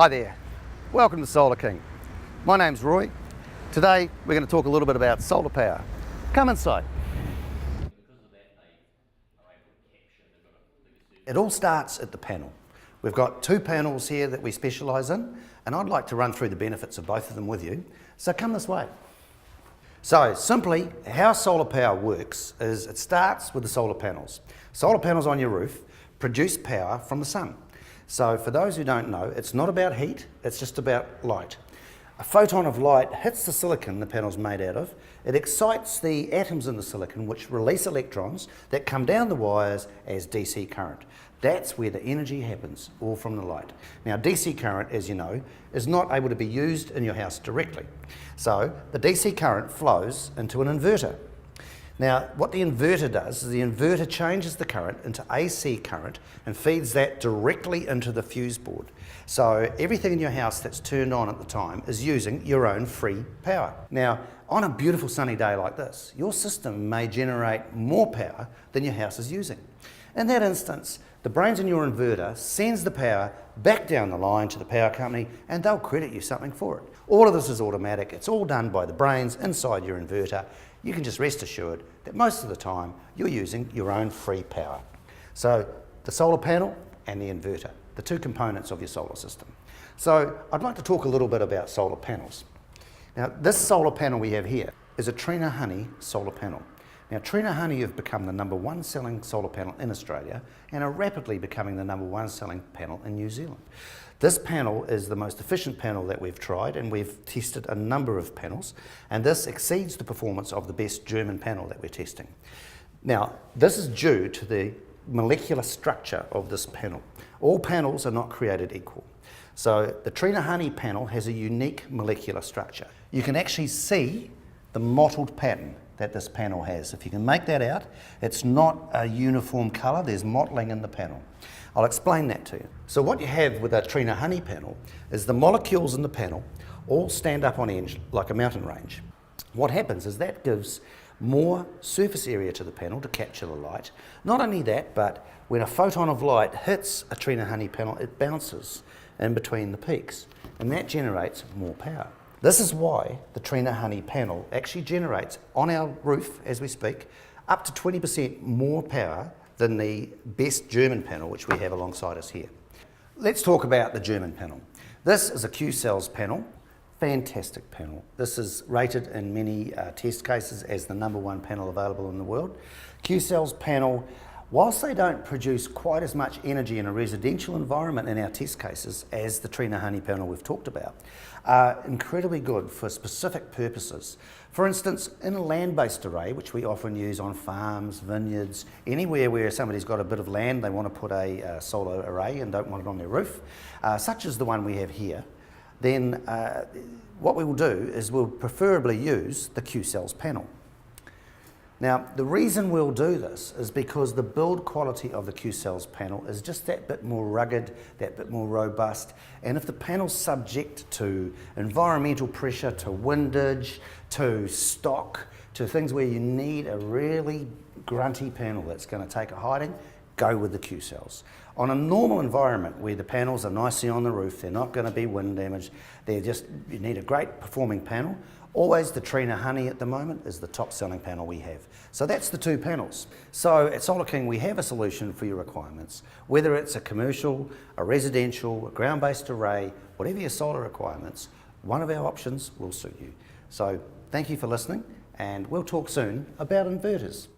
Hi there, welcome to SolarKing. My name's Roy. Today we're going to talk a little bit about solar power. Come inside. It all starts at the panel. We've got two panels here that we specialise in, and I'd like to run through the benefits of both of them with you. So come this way. So simply, how solar power works is it starts with the solar panels. Solar panels on your roof produce power from the sun. So for those who don't know, it's not about heat, it's just about light. A photon of light hits the silicon the panel's made out of. It excites the atoms in the silicon, which release electrons that come down the wires as DC current. That's where the energy happens, all from the light. Now, DC current, as you know, is not able to be used in your house directly. So the DC current flows into an inverter. Now, what the inverter does is the inverter changes the current into AC current and feeds that directly into the fuse board. So everything in your house that's turned on at the time is using your own free power. Now, on a beautiful sunny day like this, your system may generate more power than your house is using. In that instance, the brains in your inverter sends the power back down the line to the power company and they'll credit you something for it. All of this is automatic. It's all done by the brains inside your inverter. You can just rest assured that most of the time you're using your own free power. So the solar panel and the inverter, the two components of your solar system. So I'd like to talk a little bit about solar panels. Now, this solar panel we have here is a Trina Honey solar panel. Now, Trina Honey have become the #1 selling solar panel in Australia and are rapidly becoming the #1 selling panel in New Zealand. This panel is the most efficient panel that we've tried, and we've tested a number of panels, and this exceeds the performance of the best German panel that we're testing. Now, this is due to the molecular structure of this panel. All panels are not created equal. So the Trina Honey panel has a unique molecular structure. You can actually see the mottled pattern that this panel has. If you can make that out, it's not a uniform colour, there's mottling in the panel. I'll explain that to you. So what you have with a Trina Honey panel is the molecules in the panel all stand up on end like a mountain range. What happens is that gives more surface area to the panel to capture the light. Not only that, but when a photon of light hits a Trina Honey panel, it bounces in between the peaks, and that generates more power. This is why the Trina Honey panel actually generates, on our roof as we speak, up to 20% more power than the best German panel which we have alongside us here. Let's talk about the German panel. This is a Q-Cells panel, fantastic panel. This is rated in many test cases as the #1 panel available in the world. Q-Cells panel, whilst they don't produce quite as much energy in a residential environment in our test cases as the Trina Honey panel we've talked about, are incredibly good for specific purposes. For instance, in a land-based array, which we often use on farms, vineyards, anywhere where somebody's got a bit of land, they want to put a solar array and don't want it on their roof, such as the one we have here, then what we will do is we'll preferably use the Q-Cells panel. Now, the reason we'll do this is because the build quality of the Q-Cells panel is just that bit more rugged, that bit more robust, and if the panel's subject to environmental pressure, to windage, to stock, to things where you need a really grunty panel that's going to take a hiding, go with the Q-Cells. On a normal environment where the panels are nicely on the roof, they're not going to be wind damaged, you need a great performing panel. Always the Trina Honey at the moment is the top selling panel we have. So that's the two panels. So at SolarKing we have a solution for your requirements. Whether it's a commercial, a residential, a ground-based array, whatever your solar requirements, one of our options will suit you. So thank you for listening, and we'll talk soon about inverters.